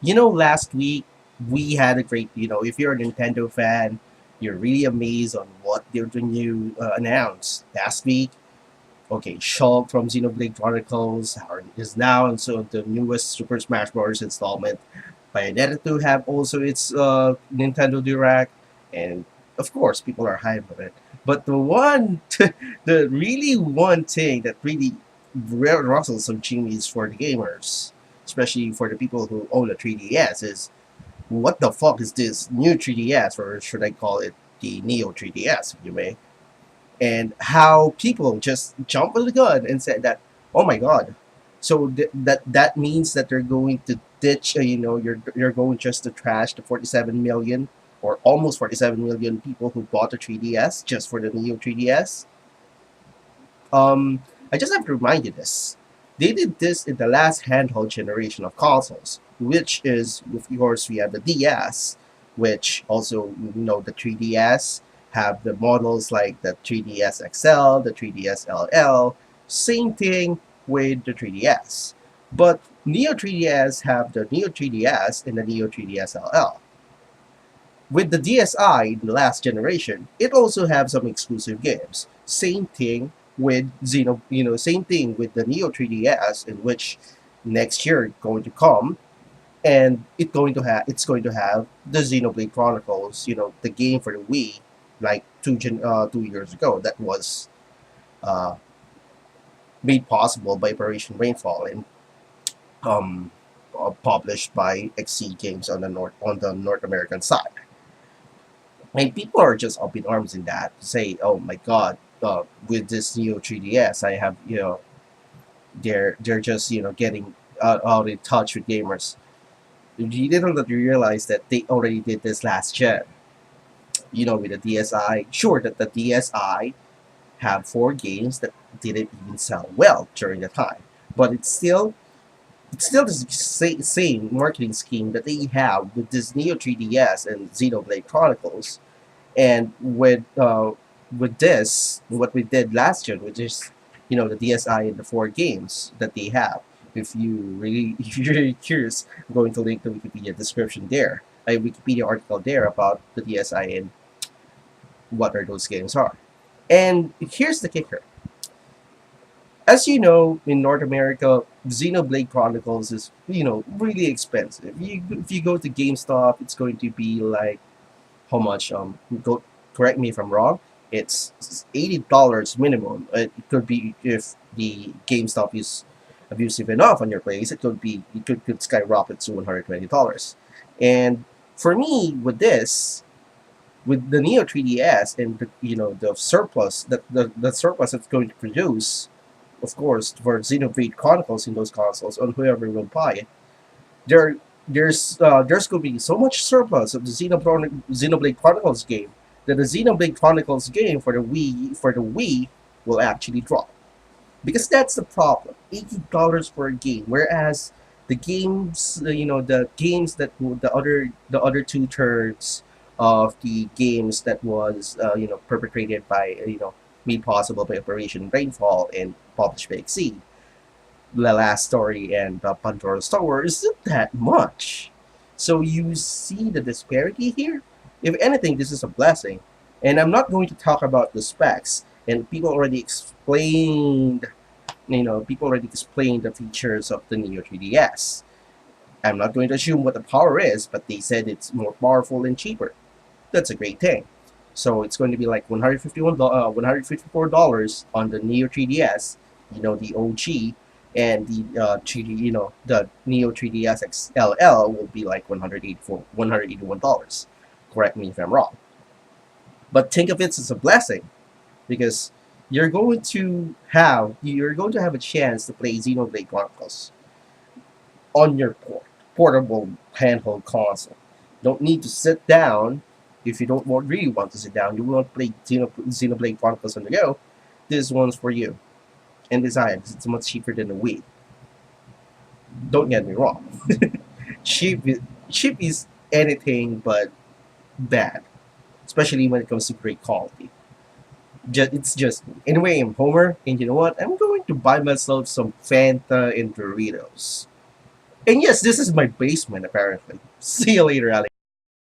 Last week we had a great, if you're a Nintendo fan, you're really amazed on what the new announced last week. Okay, Shulk from Xenoblade Chronicles is now and so the newest Super Smash Bros. Installment. Bayonetta 2 have also its Nintendo Direct, and of course, people are hyped on it. But the really one thing that really rustles some chimneys for the gamers, especially for the people who own a 3DS, is what the fuck is this new 3DS, or should I call it the Neo 3DS, if you may? And how people just jumped on the gun and said that, oh my god, so that means that they're going to ditch, you're going just to trash the 47 million or almost 47 million people who bought the 3DS just for the Neo 3DS. I just have to remind you this. They did this in the last handheld generation of consoles, which is, of course, we have the DS, which also, the 3DS, have the models like the 3DS XL, the 3DS LL, same thing with the 3DS. But Neo 3DS have the Neo 3DS and the Neo 3DS LL. With the DSi in the last generation, it also have some exclusive games. Same thing with same thing with the Neo 3DS, in which next year going to come, and it's going to have the Xenoblade Chronicles, the game for the Wii, like 2 years ago, that was uh, made possible by Operation Rainfall and um, published by Exceed Games on the North American side. And people are just up in arms in that to say, "Oh my God, with this Neo 3DS, I have they're just getting out in touch with gamers." You didn't realize that they already did this last gen. With the DSi, sure that the DSi have four games that didn't even sell well during the time, but it's still the same marketing scheme that they have with this Neo 3DS and Xenoblade Chronicles, and with this, what we did last year, which is the DSi and the four games that they have. If you're really curious, I'm going to link the Wikipedia description there, a Wikipedia article there about the DSi and what are those games are. And here's the kicker. As you know, in North America, Xenoblade Chronicles is really expensive. If you go to Gamestop, it's going to be like how much? Go correct me if I'm wrong. It's $80 minimum. It could be if the GameStop is abusive enough on your place. It could skyrocket to $120. And for me, with the Neo 3DS and the surplus the surplus it's going to produce, of course, for Xenoblade Chronicles in those consoles on whoever will buy it, there there's going to be so much surplus of the Xenoblade Chronicles game that the Xenoblade Chronicles game for the Wii will actually drop, because that's the problem. $80 for a game, whereas the games that the other two thirds of the games that was perpetrated by made possible by Operation Rainfall and published by Exceed, the Last Story and Pandora's Tower, isn't that much. So you see the disparity here. If anything, this is a blessing. And I'm not going to talk about the specs. And people already explained the features of the Neo 3DS. I'm not going to assume what the power is, but they said it's more powerful and cheaper. That's a great thing. So it's going to be like $154 on the Neo 3DS, the OG, and the 3D, the Neo 3DS XLL will be like $181. Correct me if I'm wrong. But think of it as a blessing, because you're going to have a chance to play Xenoblade Chronicles on your portable handheld console. Don't need to sit down. If you don't really want to sit down, you want to play Xenoblade Chronicles on the go, this one's for you. And besides, it's much cheaper than the Wii. Don't get me wrong. Cheap is anything but bad, especially when it comes to great quality. It's just anyway. I'm Homer, and you know what? I'm going to buy myself some Fanta and Doritos. And yes, this is my basement apparently. See you later, Alex.